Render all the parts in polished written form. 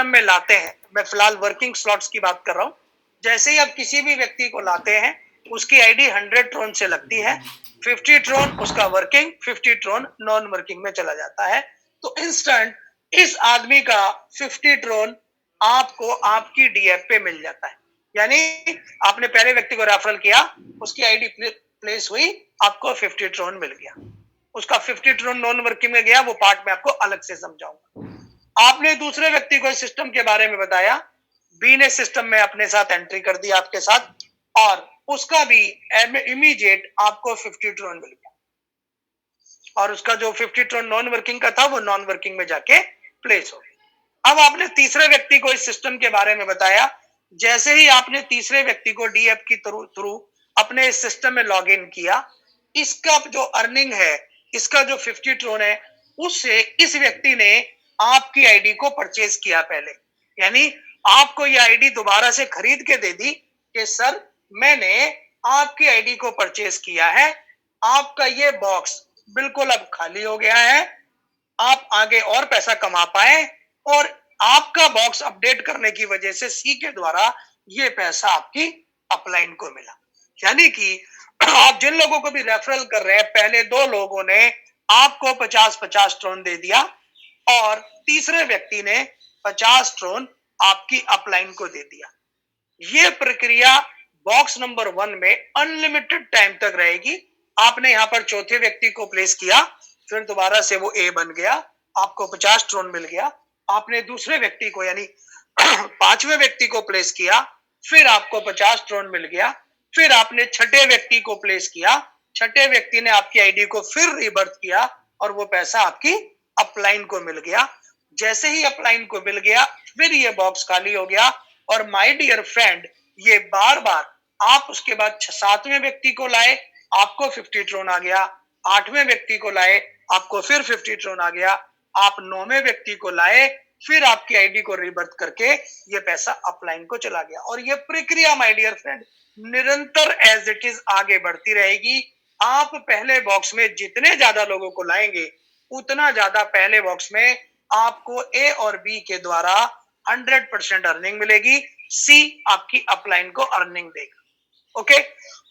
System में लाते हैं, मैं फिलहाल वर्किंग स्लॉट्स की बात कर रहा हूँ, जैसे ही आप किसी भी व्यक्ति को लाते हैं उसकी आईडी 100 ट्रोन से लगती है, 50 ट्रोन उसका वर्किंग, 50 ट्रोन नॉन वर्किंग में चला जाता है। तो इंस्टेंट इस आदमी का 50 ट्रोन आपको आपकी डीएफ पे मिल जाता है। यानी आपने पहले व्यक्ति को रेफरल किया, उसकी आईडी प्लेस हुई, आपको 50 ट्रोन मिल गया। उसका 50 ट्रोन नॉन वर्किंग में गया, वो पार्ट मैं आपको अलग से समझाऊंगा। आपने दूसरे व्यक्ति को सिस्टम के बारे में बताया, बी ने सिस्टम में अपने साथ एंट्री कर दी आपके साथ, और उसका भी इमीडिएट आपको 50 ट्रोन मिल गया, और उसका जो 50 ट्रोन नॉन वर्किंग का था वो नॉन वर्किंग में जाके प्लेस हो गया। अब आपने तीसरे व्यक्ति को इस सिस्टम के बारे में बताया, जैसे ही आपने तीसरे व्यक्ति को डीएफ की थ्रू अपने इस सिस्टम में लॉग इन किया, इसका जो अर्निंग है, इसका जो 50 ट्रोन है, उससे इस व्यक्ति ने आपकी आईडी को परचेज किया पहले। यानी आपको ये आईडी दोबारा से खरीद के दे दी कि सर मैंने आपकी आईडी को परचेज किया है, आपका ये बॉक्स बिल्कुल अब खाली हो गया है, आप आगे और पैसा कमा पाए, और आपका बॉक्स अपडेट करने की वजह से सी के द्वारा ये पैसा आपकी अपलाइन को मिला। यानी कि आप जिन लोगों को भी रेफरल कर रहे हैं, पहले 2 लोगों ने आपको 50-50 ट्रोन दे दिया, और तीसरे व्यक्ति ने 50 ट्रोन आपकी अपलाइन को दे दिया। ये प्रक्रिया बॉक्स नंबर 1 में अनलिमिटेड टाइम तक रहेगी। आपने यहां पर चौथे व्यक्ति को प्लेस किया, फिर दोबारा से वो ए बन गया, आपको 50 ट्रोन मिल गया। आपने दूसरे व्यक्ति को यानी 5वें व्यक्ति को प्लेस किया, फिर आपको 50 ट्रोन मिल गया। फिर आपने छठे व्यक्ति को प्लेस किया, छठे व्यक्ति ने आपकी आईडी को फिर रीबर्थ किया, और वो पैसा आपकी अपलाइन को मिल गया। जैसे ही अपलाइन को मिल गया, फिर ये बॉक्स खाली हो गया। और माय डियर फ्रेंड, ये बार बार आप उसके बाद 7वें व्यक्ति को लाए, आपको 50 ट्रोन आ गया, 8वें व्यक्ति को लाए, आपको फिर 50 ट्रोन आ गया, आप 9वें व्यक्ति को लाए, फिर आपकी आईडी को रीबर्थ करके ये पैसा अपलाइन को चला गया। और ये प्रक्रिया माय डियर फ्रेंड निरंतर एज इट इज आगे बढ़ती रहेगी। आप पहले बॉक्स में जितने ज्यादा लोगों को लाएंगे, उतना ज्यादा पहले बॉक्स में आपको ए और बी के द्वारा 100% अर्निंग मिलेगी, सी आपकी अपलाइन को अर्निंग देगा। ओके,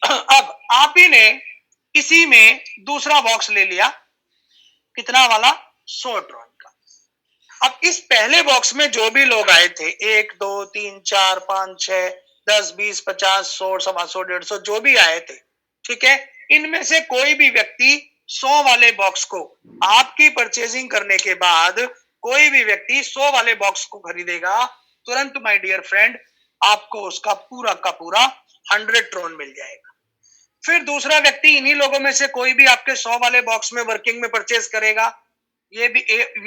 अब आप ही ने इसी में दूसरा बॉक्स ले लिया, कितना वाला, 100 ट्रोन का। अब इस पहले बॉक्स में जो भी लोग आए थे, 1 2 3 4 5 6 10 20 50 100 125 150 जो भी आए थे, ठीक है, इनमें से कोई भी व्यक्ति 100 वाले बॉक्स को आपकी परचेजिंग करने के बाद कोई भी व्यक्ति 100 वाले बॉक्स को खरीदेगा, तुरंत माय डियर फ्रेंड आपको उसका पूरा का पूरा 100 ट्रोन मिल जाएगा। फिर दूसरा व्यक्ति इन्हीं लोगों में से कोई भी आपके 100 वाले बॉक्स में वर्किंग में परचेज करेगा, ये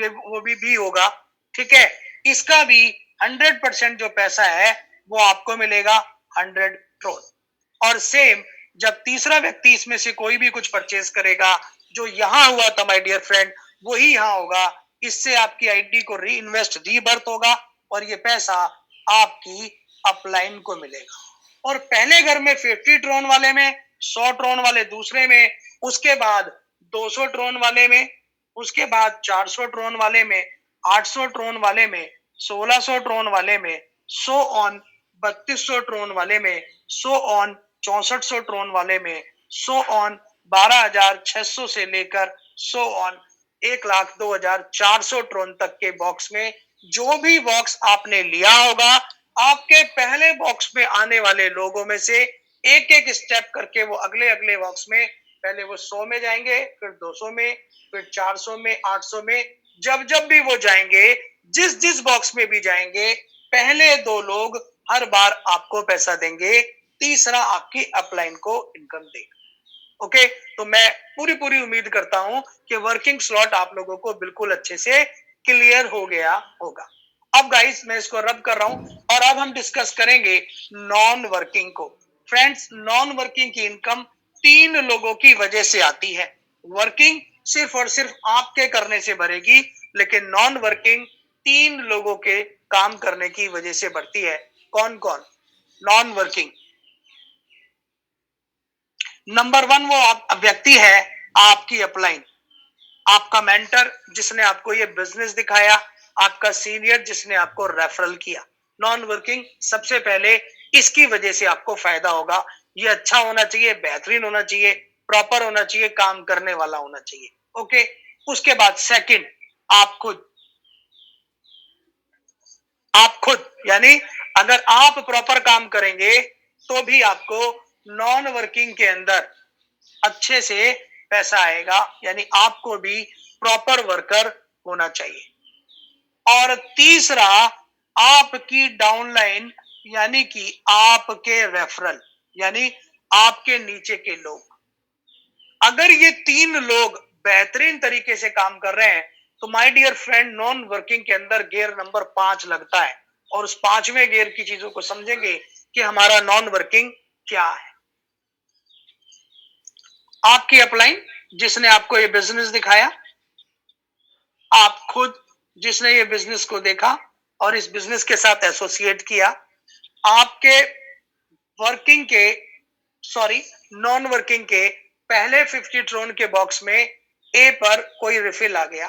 वो भी होगा, ठीक है, इसका भी 100% जो पैसा है वो आपको मिलेगा 100 ट्रोन। और सेम जब तीसरा व्यक्ति इसमें से कोई भी कुछ परचेज करेगा, जो यहां हुआ था माय डियर फ्रेंड वही यहां होगा, इससे आपकी आईडी को री इन्वेस्ट रीबर्थ होगा, और ये पैसा आपकी अपलाइन को मिलेगा। और पहले घर में 50 ट्रोन वाले में, 100 ट्रोन वाले दूसरे में, उसके बाद 200 ट्रोन वाले में, उसके बाद 400 ट्रोन वाले में, 800 ट्रोन वाले में, 1600 ट्रोन वाले में, सो ऑन 3200 ट्रोन वाले में, सो ऑन 6400 ट्रोन वाले में, सो ऑन 12600 से लेकर सो ऑन 1,02,400 ट्रोन तक के बॉक्स में जो भी बॉक्स आपने लिया होगा, आपके पहले बॉक्स में आने वाले लोगों में से एक एक स्टेप करके वो अगले अगले बॉक्स में, पहले वो 100 में जाएंगे, फिर 200 में, फिर 400 में, 800 में, जब जब भी वो जाएंगे, जिस जिस बॉक्स में भी जाएंगे, पहले 2 लोग हर बार आपको पैसा देंगे, तीसरा आपकी अपलाइन को इनकम देगा। ओके, तो मैं पूरी उम्मीद करता हूं कि वर्किंग स्लॉट आप लोगों को बिल्कुल अच्छे से क्लियर हो गया होगा। अब गाइस मैं इसको रब कर रहा हूं, और अब हम डिस्कस करेंगे नॉन वर्किंग को। फ्रेंड्स, नॉन वर्किंग की इनकम 3 लोगों की वजह से आती है। वर्किंग सिर्फ और सिर्फ आपके करने से भरेगी, लेकिन नॉन वर्किंग 3 लोगों के काम करने की वजह से बढ़ती है। कौन कौन? नॉन वर्किंग, नंबर 1 वो व्यक्ति है आपकी अपलाइन, आपका मेंटर जिसने आपको ये बिजनेस दिखाया, आपका सीनियर जिसने आपको रेफरल किया। नॉन वर्किंग सबसे पहले इसकी वजह से आपको फायदा होगा। ये अच्छा होना चाहिए, बेहतरीन होना चाहिए, प्रॉपर होना चाहिए, काम करने वाला होना चाहिए। ओके, उसके बाद सेकंड, आप खुद यानी अगर आप प्रॉपर काम करेंगे तो भी आपको नॉन वर्किंग के अंदर अच्छे से पैसा आएगा, यानी आपको भी प्रॉपर वर्कर होना चाहिए। और तीसरा, आपकी डाउनलाइन यानी कि आपके रेफरल यानी आपके नीचे के लोग, अगर ये 3 लोग बेहतरीन तरीके से काम कर रहे हैं तो my dear friend, non working के अंदर गियर नंबर 5 लगता है। और उस 5वें गियर की चीजों को समझेंगे कि हमारा नॉन वर्किंग क्या है। आपकी अपलाइन जिसने आपको ये बिजनेस दिखाया, आप खुद जिसने ये बिजनेस को देखा और इस बिजनेस के साथ एसोसिएट किया, आपके वर्किंग के नॉन वर्किंग के पहले 50 ट्रोन के बॉक्स में ए पर कोई रिफिल आ गया,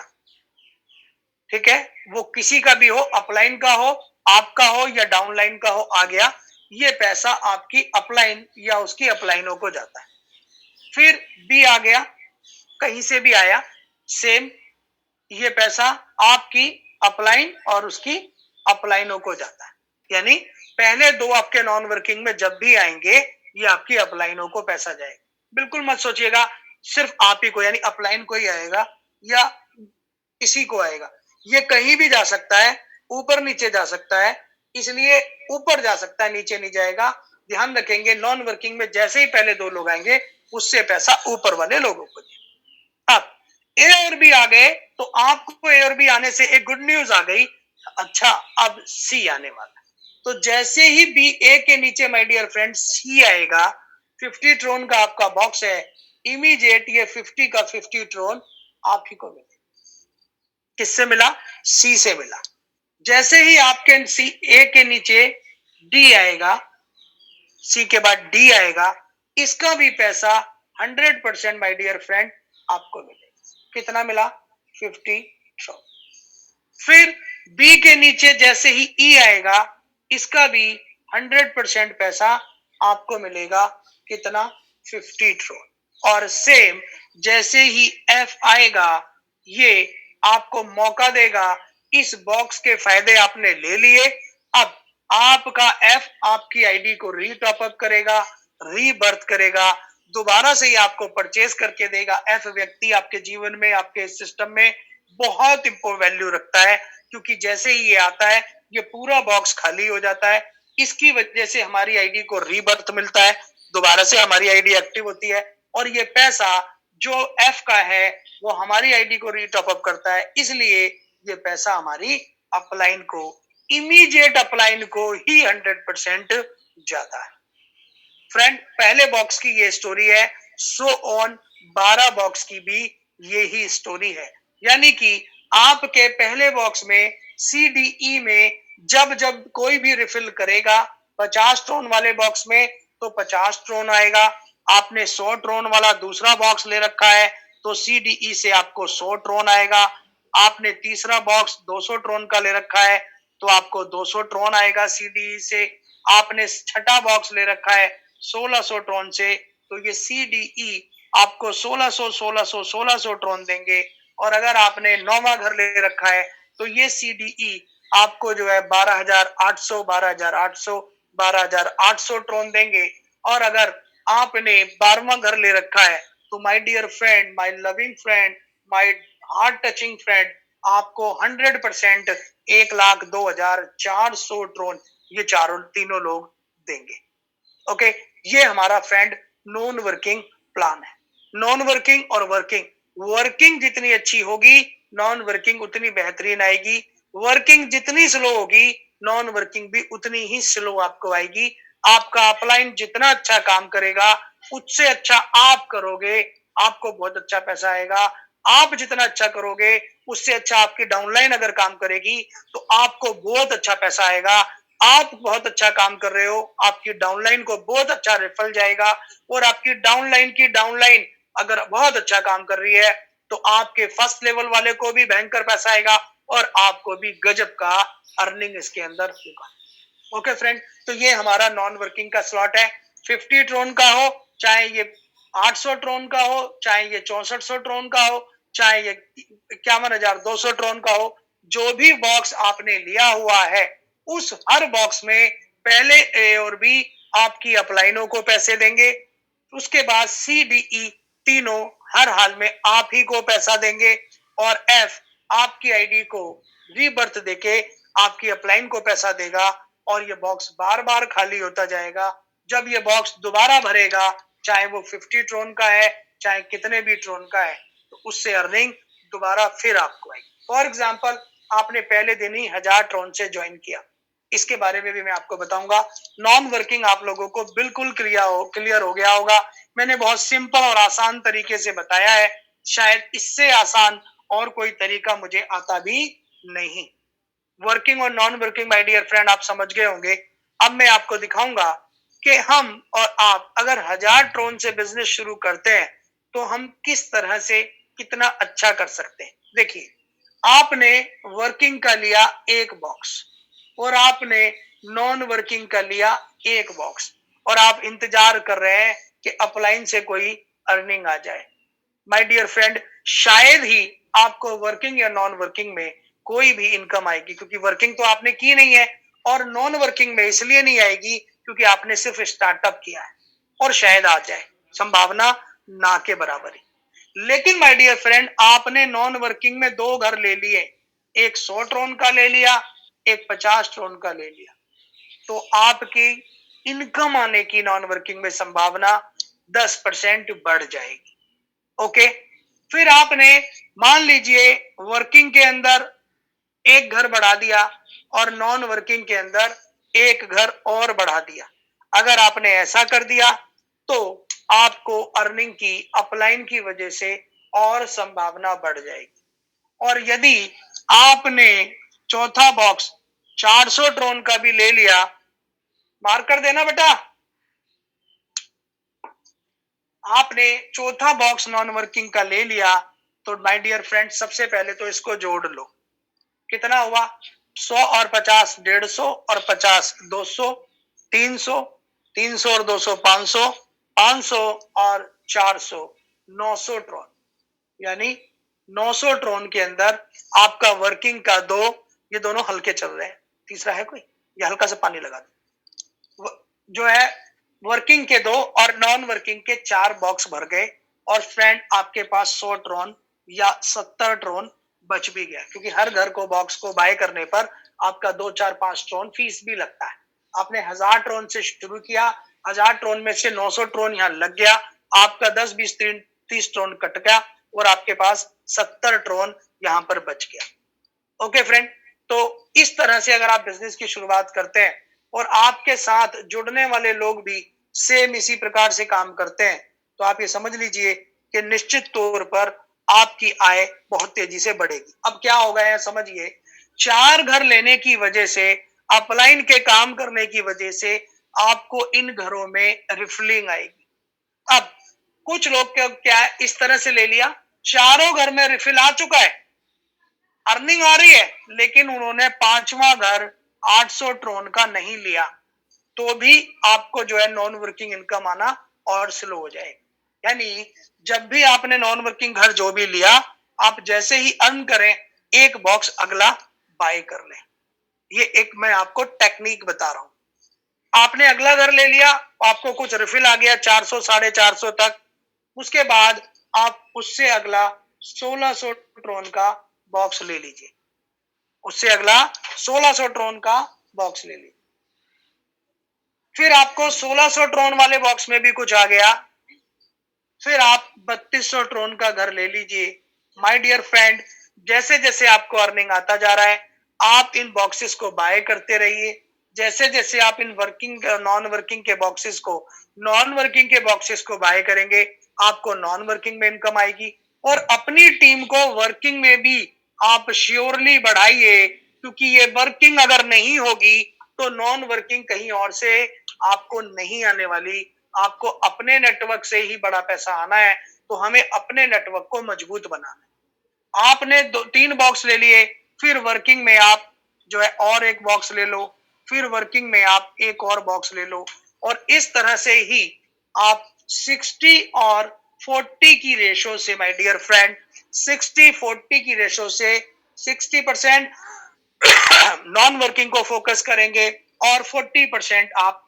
ठीक है, वो किसी का भी हो, अपलाइन का हो, आपका हो या डाउनलाइन का हो, आ गया, ये पैसा आपकी अपलाइन या उसकी अपलाइनों को जाता है। फिर बी आ गया, कहीं से भी आया, सेम, ये पैसा आपकी अपलाइन और उसकी अपलाइनों को जाता है। यानी पहले 2 आपके नॉन वर्किंग में जब भी आएंगे, ये आपकी अपलाइनों को पैसा जाएगा। बिल्कुल मत सोचिएगा सिर्फ आप ही को, यानी अपलाइन को ही आएगा या किसी को आएगा। ये कहीं भी जा सकता है, ऊपर नीचे जा सकता है, इसलिए ऊपर जा सकता है, नीचे नहीं जाएगा। ध्यान रखेंगे, नॉन वर्किंग में जैसे ही पहले 2 लोग आएंगे, उससे पैसा ऊपर वाले लोगों को दिया। अब ए और बी आ गए, तो आपको ए और बी आने से एक गुड न्यूज आ गई। अच्छा, अब सी आने वाला है। तो जैसे ही बी ए के नीचे माय डियर फ्रेंड सी आएगा, 50 ट्रोन का आपका बॉक्स है, इमीडिएट ये 50 का 50 ट्रोन आप ही को मिलेगा। किससे मिला? सी से मिला। जैसे ही आपके सी ए के नीचे डी आएगा, सी के बाद डी आएगा, इसका भी पैसा 100% माय डियर फ्रेंड आपको मिलेगा। कितना मिला? 50 ट्रोन। फिर बी के नीचे जैसे ही ई आएगा, इसका भी 100% पैसा आपको मिलेगा। कितना? 50 ट्रोन। और सेम जैसे ही एफ आएगा, ये आपको मौका देगा, इस बॉक्स के फायदे आपने ले लिए, अब आपका एफ आपकी आईडी को रीटॉप अप करेगा, रीबर्थ करेगा, दोबारा से ही आपको परचेज करके देगा। एफ व्यक्ति आपके जीवन में, आपके सिस्टम में बहुत वैल्यू रखता है, क्योंकि जैसे ही ये आता है, ये पूरा बॉक्स खाली हो जाता है। इसकी वजह से हमारी आईडी को रीबर्थ मिलता है, दोबारा से हमारी आईडी एक्टिव होती है, और ये पैसा जो एफ का है वो हमारी आईडी को रीटॉप अप करता है। इसलिए ये पैसा हमारी अपलाइन को, इमीडिएट अपलाइन को ही 100% जाता है। फ्रेंड, पहले बॉक्स की ये स्टोरी है, सो ऑन 12 बॉक्स की भी यही स्टोरी है। यानी कि आपके पहले बॉक्स में CDE में जब जब कोई भी रिफिल करेगा 50 ट्रोन वाले बॉक्स में, तो 50 ट्रोन आएगा। आपने 100 ट्रोन वाला दूसरा बॉक्स ले रखा है, तो CDE से आपको 100 ट्रोन आएगा। आपने तीसरा बॉक्स 200 ट्रोन का ले रखा है, तो आपको 200 ट्रोन आएगा CDE से। आपने छठा बॉक्स ले रखा है 1600 ट्रोन से, तो ये CDE आपको 1600 ट्रोन देंगे। और अगर आपने 9वां घर ले रखा है, तो ये CDE आपको जो है 12,800 ट्रोन देंगे। और अगर आपने 12वां घर ले रखा है, तो my dear friend, my loving friend, my heart touching friend, आपको 100% 1,02,400 ट्रोन ये तीनों लोग देंगे। ओके, ये हमारा फ्रेंड नॉन वर्किंग प्लान है। नॉन वर्किंग और वर्किंग, वर्किंग जितनी अच्छी होगी, नॉन वर्किंग उतनी बेहतरीन आएगी। वर्किंग जितनी स्लो होगी, नॉन वर्किंग भी उतनी ही स्लो आपको आएगी। आपका अपलाइन जितना अच्छा काम करेगा, उससे अच्छा आप करोगे, आपको बहुत अच्छा पैसा आएगा। आप जितना अच्छा करोगे, उससे अच्छा आपकी डाउनलाइन अगर काम करेगी, तो आपको बहुत अच्छा पैसा आएगा। आप बहुत अच्छा काम कर रहे हो, आपकी डाउनलाइन को बहुत अच्छा रेफरल जाएगा, और आपकी डाउनलाइन अगर बहुत अच्छा काम कर रही है, तो आपके फर्स्ट लेवल वाले को भी भयंकर पैसा आएगा, और आपको भी गजब का अर्निंग इसके अंदर होगा। ओके फ्रेंड, तो ये हमारा नॉन वर्किंग का स्लॉट है। 50 ट्रोन का हो, चाहे ये 800 ट्रोन का हो, चाहे ये 6400 ट्रोन का हो, चाहे ये 51,200 ट्रोन का हो, जो भी बॉक्स आपने लिया हुआ है उस हर बॉक्स में पहले ए और बी आपकी अपलाइनों को पैसे देंगे, उसके बाद सी डी ई तीनों हर हाल में आप ही को पैसा देंगे, और एफ आपकी आईडी को रीबर्थ देके आपकी अपलाइन को पैसा देगा, और ये बॉक्स बार बार खाली होता जाएगा। जब ये बॉक्स दोबारा भरेगा, चाहे वो 50 ट्रोन का है, चाहे कितने भी ट्रोन का है, तो उससे अर्निंग दोबारा फिर आपको आएगी। फॉर एग्जाम्पल, आपने पहले दिन ही 1000 ट्रोन से ज्वाइन किया, इसके बारे में भी मैं आपको बताऊंगा। नॉन वर्किंग आप लोगों को बिल्कुल क्लियर हो गया होगा। मैंने बहुत सिंपल और आसान तरीके से बताया है, शायद इससे आसान और कोई तरीका मुझे आता भी नहीं। वर्किंग और non working my dear friend आप समझ गए होंगे। अब मैं आपको दिखाऊंगा कि हम और आप अगर 1000 ट्रोन से बिजनेस शुरू करते हैं तो हम किस तरह से कितना अच्छा कर सकते हैं। देखिए, आपने वर्किंग का लिया एक बॉक्स और आपने नॉन वर्किंग का लिया एक बॉक्स, और आप इंतजार कर रहे हैं कि अपलाइन से कोई अर्निंग आ जाए। माय डियर फ्रेंड, शायद ही आपको वर्किंग या नॉन वर्किंग में कोई भी इनकम आएगी, क्योंकि वर्किंग तो आपने की नहीं है, और नॉन वर्किंग में इसलिए नहीं आएगी क्योंकि आपने सिर्फ स्टार्टअप किया है, और शायद आ जाए, संभावना ना के बराबर ही। लेकिन माय डियर फ्रेंड, आपने नॉन वर्किंग में दो घर ले लिए, एक 100 ट्रोन का ले लिया, एक 50 ट्रोन का ले लिया, तो आपकी इनकम आने की नॉन वर्किंग में संभावना 10% बढ़ जाएगी। ओके, फिर आपने मान लीजिए वर्किंग के अंदर एक घर बढ़ा दिया और नॉन वर्किंग के अंदर एक घर और बढ़ा दिया। अगर आपने ऐसा कर दिया तो आपको अर्निंग की अपलाइन की वजह से और संभावना बढ़ जाएगी। और यदि आपने चौथा बॉक्स 400 ट्रोन का भी ले लिया, मार्क कर देना बेटा, आपने चौथा बॉक्स नॉन वर्किंग का ले लिया, तो माय डियर फ्रेंड सबसे पहले तो इसको जोड़ लो। कितना हुआ? 100 और 50 150, और 50 200, 300, 300 और 200 500, 500 और 400 900 ट्रोन, यानी 900 ट्रोन के अंदर आपका वर्किंग का दो, ये दोनों हल्के चल रहे हैं, तीसरा है कोई? ये हल्का सा पानी लगा दो। जो है वर्किंग के दो और नॉन वर्किंग के 4 बॉक्स भर गए, और फ्रेंड आपके पास 100 ट्रोन या 70 ट्रोन बच भी गया, क्योंकि हर घर को बॉक्स को बाय करने पर आपका 2 4 5 ट्रोन फीस भी लगता है। आपने 1000 ट्रोन से शुरू किया, 1000 ट्रोन में से 900 ट्रोन यहाँ लग गया, आपका 10 20 30 ट्रोन कट गया, और आपके पास 70 ट्रोन यहाँ पर बच गया। ओके फ्रेंड, तो इस तरह से अगर आप बिजनेस की शुरुआत करते हैं और आपके साथ जुड़ने वाले लोग भी सेम इसी प्रकार से काम करते हैं, तो आप ये समझ लीजिए कि निश्चित तौर पर आपकी आय बहुत तेजी से बढ़ेगी। अब क्या होगा है समझिए, 4 घर लेने की वजह से, अपलाइन के काम करने की वजह से आपको इन घरों में रिफिलिंग आएगी। अब कुछ लोग क्या इस तरह से ले लिया, चारों घर में रिफिल आ चुका है, अर्निंग आ रही है, लेकिन उन्होंने 5वां घर 800 ट्रोन का नहीं लिया, तो भी आपको जो है नॉन वर्किंग इनकम आना और स्लो हो जाएगा। यानी जब भी आपने नॉन वर्किंग घर जो भी लिया, आप जैसे ही अर्न करें, एक बॉक्स अगला बाय कर लें। ये एक मैं आपको टेक्निक बता रहा हूं। आपने अगला घर ले लिया, आपको कुछ रिफिल आ गया 400 450 तक, उसके बाद आप उससे अगला 1600 ट्रोन का बॉक्स ले लीजिए, उससे अगला 1600 ट्रोन का बॉक्स ले लीजिए। फिर आपको 1600 ट्रोन वाले बॉक्स में भी कुछ आ गया, फिर आप 3200 ट्रोन का घर ले लीजिए। माय डियर फ्रेंड, जैसे जैसे आपको अर्निंग आता जा रहा है, आप इन बॉक्सेस को बाय करते रहिए। जैसे जैसे आप इन वर्किंग नॉन वर्किंग के बॉक्सेस को बाय करेंगे, आपको नॉन वर्किंग में इनकम आएगी। और अपनी टीम को वर्किंग में भी आप श्योरली बढ़ाइए, क्योंकि ये वर्किंग अगर नहीं होगी तो नॉन वर्किंग कहीं और से आपको नहीं आने वाली। आपको अपने नेटवर्क से ही बड़ा पैसा आना है, तो हमें अपने नेटवर्क को मजबूत बनाना है। आपने 3 बॉक्स ले लिए, फिर वर्किंग में आप जो है और एक बॉक्स ले लो, फिर वर्किंग में आप एक और बॉक्स ले लो, और इस तरह से ही आप 60 और 40 की रेशो से माय डियर फ्रेंड, 60-40 की रेशो से 60% नॉन वर्किंग को फोकस करेंगे और 40% आप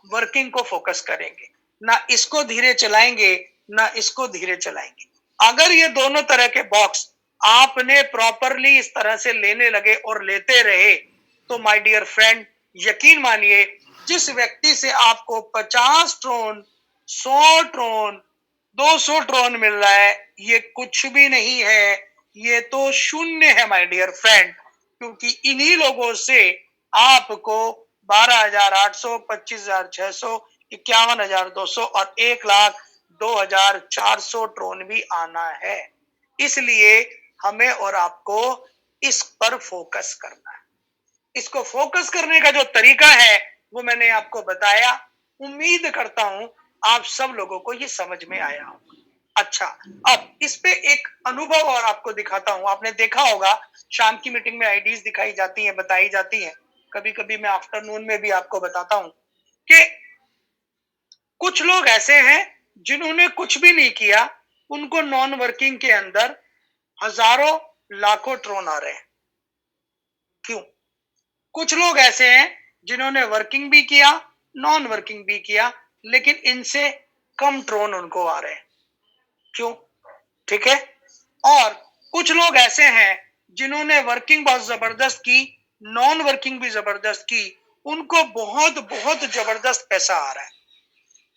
वर्किंग को फोकस करेंगे। ना इसको धीरे चलाएंगे, ना इसको धीरे चलाएंगे। अगर ये दोनों तरह के बॉक्स आपने प्रॉपरली इस तरह से लेने लगे और लेते रहे, तो माय डियर फ्रेंड यकीन मानिए, जिस व्यक्ति से आपको 50 ट्रोन, 100 ट्रोन, 200 ट्रोन मिल रहा है, ये कुछ भी नहीं है, ये तो शून्य है माय डियर फ्रेंड। क्योंकि इन्हीं लोगों से आपको 12,800, 25,600, 51,200 और 1,02,400 ट्रोन भी आना है। इसलिए हमें और आपको इस पर फोकस करना है। इसको फोकस करने का जो तरीका है वो मैंने आपको बताया। उम्मीद करता हूं आप सब लोगों को ये समझ में आया होगा। अच्छा, अब इस पे एक अनुभव और आपको दिखाता हूं। आपने देखा होगा शाम की मीटिंग में आईडीज दिखाई जाती हैं, बताई जाती हैं। कभी कभी मैं आफ्टरनून में भी आपको बताता हूं कि कुछ लोग ऐसे हैं जिन्होंने कुछ भी नहीं किया, उनको नॉन वर्किंग के अंदर हजारों लाखों ट्रोन आ रहे हैं। क्यों? कुछ लोग ऐसे हैं जिन्होंने वर्किंग भी किया, नॉन वर्किंग भी किया, लेकिन इनसे कम ट्रोन उनको आ रहे हैं। क्यों? ठीक है। और कुछ लोग ऐसे हैं जिन्होंने वर्किंग बहुत जबरदस्त की, नॉन वर्किंग भी जबरदस्त की, उनको बहुत बहुत जबरदस्त पैसा आ रहा है।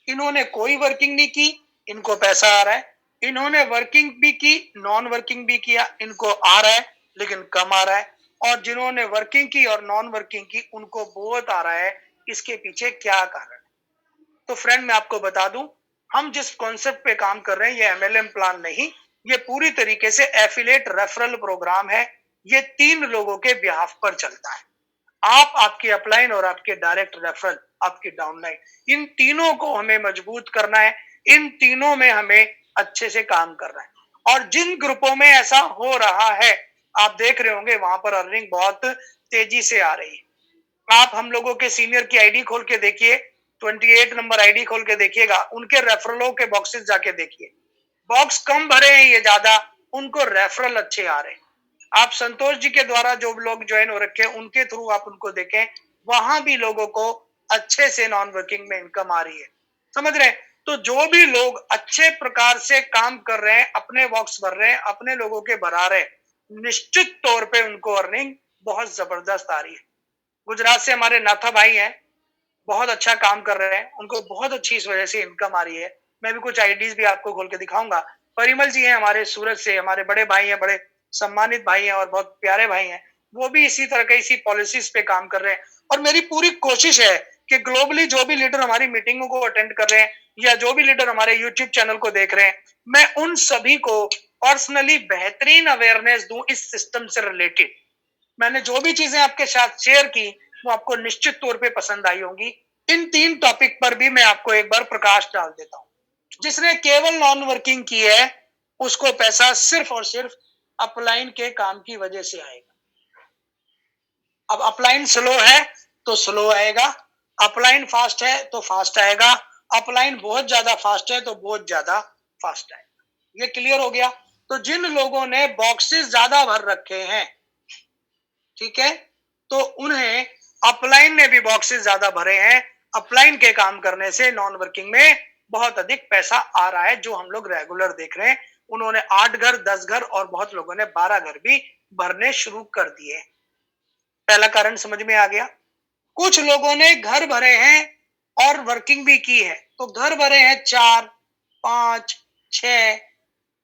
इन्होंने कोई वर्किंग नहीं की, इनको पैसा आ रहा है। इन्होंने वर्किंग भी की, नॉन वर्किंग भी किया, इनको आ रहा है लेकिन कम आ रहा है। और जिन्होंने वर्किंग की और नॉन वर्किंग की, उनको बहुत आ रहा है। इसके पीछे क्या कारण है? तो फ्रेंड मैं आपको बता दूं, हम जिस कॉन्सेप्ट पे काम कर रहे हैं, ये एमएलएम प्लान नहीं, ये पूरी तरीके से एफिलिएट रेफरल प्रोग्राम है। ये 3 लोगों के बिहाफ पर चलता है। आप, आपकी अपलाइन और आपके डायरेक्ट रेफरल, आपकी डाउनलाइन, इन तीनों को हमें मजबूत करना है। इन तीनों में हमें अच्छे से काम करना है। और जिन ग्रुपों में ऐसा हो रहा है, आप देख रहे होंगे वहां पर अर्निंग बहुत तेजी से आ रही है। आप हम लोगों के सीनियर की आईडी खोल के देखिए, 28 नंबर आईडी खोल के देखिएगा, उनके रेफरलों के बॉक्सेस जाके देखिए। बॉक्स कम भरे हैं ये ज्यादा, उनको रेफरल अच्छे आ रहे हैं। आप संतोष जी के द्वारा जो लोग ज्वाइन हो रखे हैं, उनके थ्रू आप उनको देखें, वहां भी लोगों को अच्छे से नॉन वर्किंग में इनकम आ रही है। समझ रहे हैं? तो जो भी लोग अच्छे प्रकार से काम कर रहे हैं, अपने बॉक्स भर रहे हैं, अपने लोगों के भरा रहे हैं, निश्चित तौर पे उनको अर्निंग बहुत जबरदस्त आ रही है। गुजरात से हमारे नाथा भाई हैं, बहुत अच्छा काम कर रहे हैं, उनको बहुत अच्छी इस वजह से इनकम आ रही है। मैं भी कुछ आईडीज भी आपको खोल के दिखाऊंगा। परिमल जी हैं हमारे सूरत से, हमारे बड़े भाई हैं, बड़े सम्मानित भाई हैं और बहुत प्यारे भाई हैं। वो भी इसी तरह के इसी पॉलिसीज पे काम कर रहे हैं। और मेरी पूरी कोशिश है कि ग्लोबली जो भी लीडर हमारी मीटिंगों को अटेंड कर रहे हैं या जो भी लीडर हमारे यूट्यूब चैनल को देख रहे हैं, मैं उन सभी को पर्सनली बेहतरीन अवेयरनेस दूं इस सिस्टम से रिलेटेड। मैंने जो भी चीजें आपके साथ शेयर की, वो आपको निश्चित तौर पे पसंद आई होंगी। इन 3 टॉपिक पर भी मैं आपको एक बार प्रकाश डाल देता हूं। जिसने केवल नॉन वर्किंग की है, उसको पैसा सिर्फ और सिर्फ अपलाइन के काम की वजह से आएगा। अब अपलाइन स्लो है तो स्लो आएगा, अपलाइन फास्ट है तो फास्ट आएगा, अपलाइन बहुत ज्यादा फास्ट है तो बहुत ज्यादा फास्ट आएगा। ये क्लियर हो गया? तो जिन लोगों ने बॉक्सेस ज्यादा भर रखे हैं, ठीक है, तो उन्हें अपलाइन ने भी बॉक्सेस ज्यादा भरे हैं। अपलाइन के काम करने से नॉन वर्किंग में बहुत अधिक पैसा आ रहा है। जो हम लोग रेगुलर देख रहे हैं, उन्होंने 8 घर, 10 घर और बहुत लोगों ने 12 घर भी भरने शुरू कर दिए। पहला कारण समझ में आ गया। कुछ लोगों ने घर भरे हैं और वर्किंग भी की है। तो घर भरे हैं 4, 5, 6,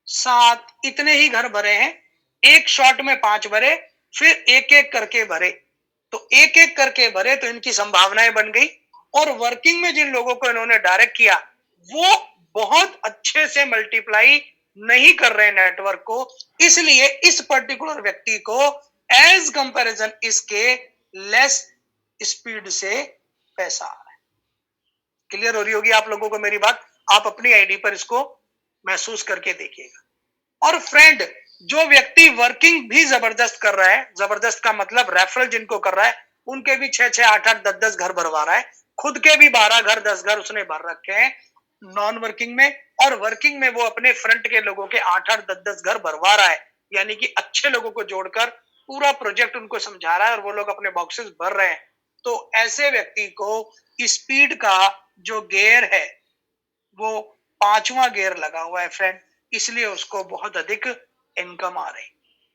7, इतने ही घर भरे हैं। एक शॉट में 5 भरे, फिर एक एक करके भरे। तो एक एक करके भरे तो इनकी संभावनाएं बन गई। और वर्किंग में जिन लोगों को इन्होंने डायरेक्ट किया, वो बहुत अच्छे से मल्टीप्लाई नहीं कर रहे नेटवर्क को। इसलिए इस पर्टिकुलर व्यक्ति को एज कंपैरिजन इसके लेस स्पीड से पैसा आ रहा है। क्लियर हो रही होगी आप लोगों को मेरी बात? आप अपनी आईडी पर इसको महसूस करके देखिएगा। और फ्रेंड, जो व्यक्ति वर्किंग भी जबरदस्त कर रहा है, जबरदस्त का मतलब रेफरल जिनको कर रहा है, उनके भी 6-6, 8-8, 10-10 घर भरवा रहा है, खुद के भी 12 घर 10 घर उसने भर रखे हैं नॉन वर्किंग में, और वर्किंग में वो अपने फ्रंट के लोगों के 8-8, 10-10 घर भरवा रहा है, यानी कि अच्छे लोगों को जोड़कर पूरा प्रोजेक्ट उनको समझा रहा है और वो लोग अपने बॉक्सेस भर रहे हैं। तो ऐसे व्यक्ति को स्पीड का जो गियर है वो 5वां गियर लगा हुआ है फ्रेंड, इसलिए उसको बहुत अधिक इनकम आ रही।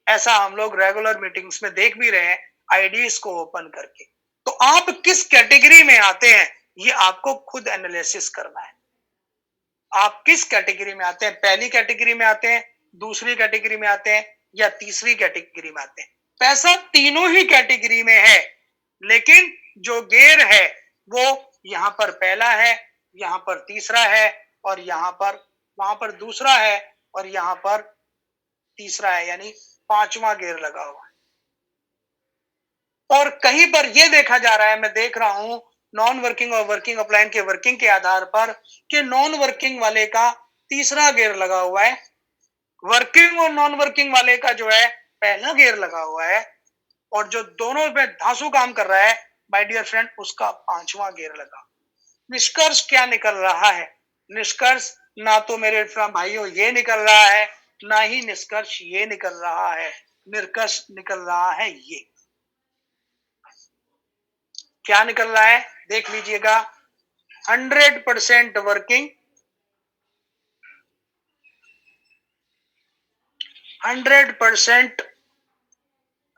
ऐसा हम लोग रेगुलर मीटिंग्स में देख भी रहे हैं आईडीज को ओपन करके। तो आप किस कैटेगरी में आते हैं ये आपको खुद एनालिसिस करना है। आप किस कैटेगरी में आते हैं, पहली कैटेगरी में आते हैं, दूसरी कैटेगरी में आते हैं या तीसरी कैटेगरी में आते हैं। पैसा तीनों ही कैटेगरी में है, लेकिन जो गियर है वो यहाँ पर पहला है, यहाँ पर तीसरा है और यहाँ पर वहां पर दूसरा है और यहाँ पर तीसरा है, यानी 5वां गियर लगा हुआ है। और कहीं पर यह देखा जा रहा है, मैं देख रहा हूं नॉन वर्किंग और वर्किंग अपलाइन के वर्किंग के आधार पर कि नॉन वर्किंग वाले का तीसरा गियर लगा हुआ है, वर्किंग और नॉन वर्किंग वाले का जो है पहला गियर लगा हुआ है, और जो दोनों में धांसू काम कर रहा है माय डियर फ्रेंड उसका 5वां गियर लगा। निष्कर्ष क्या निकल रहा है? निष्कर्ष ना तो मेरे भाइयों ये निकल रहा है, ना ही निष्कर्ष ये निकल रहा है। निष्कर्ष निकल रहा है ये। क्या निकल रहा है देख लीजिएगा। 100% वर्किंग, 100%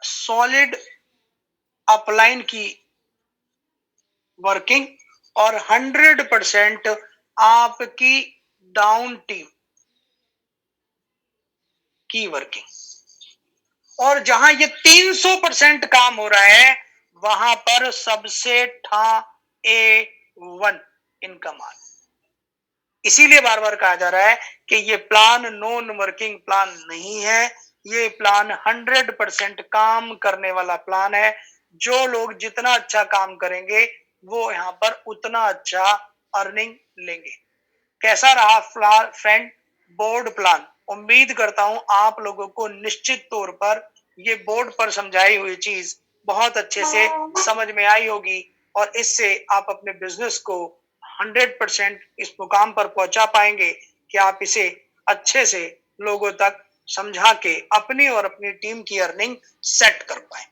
सॉलिड अपलाइन की वर्किंग और 100% आपकी डाउन टीम की वर्किंग। और जहां ये 300% काम हो रहा है वहां पर सबसे A1 इनकम आ रही। इसीलिए बार बार कहा जा रहा है कि ये प्लान नॉन वर्किंग प्लान नहीं है, ये प्लान 100% काम करने वाला प्लान है। जो लोग जितना अच्छा काम करेंगे वो यहाँ पर उतना अच्छा अर्निंग लेंगे। कैसा रहा फ्रेंड बोर्ड प्लान? उम्मीद करता हूं आप लोगों को निश्चित तौर पर ये बोर्ड पर समझाई हुई चीज बहुत अच्छे से समझ में आई होगी, और इससे आप अपने बिजनेस को 100% इस मुकाम पर पहुंचा पाएंगे कि आप इसे अच्छे से लोगों तक समझा के अपनी और अपनी टीम की अर्निंग सेट कर पाए।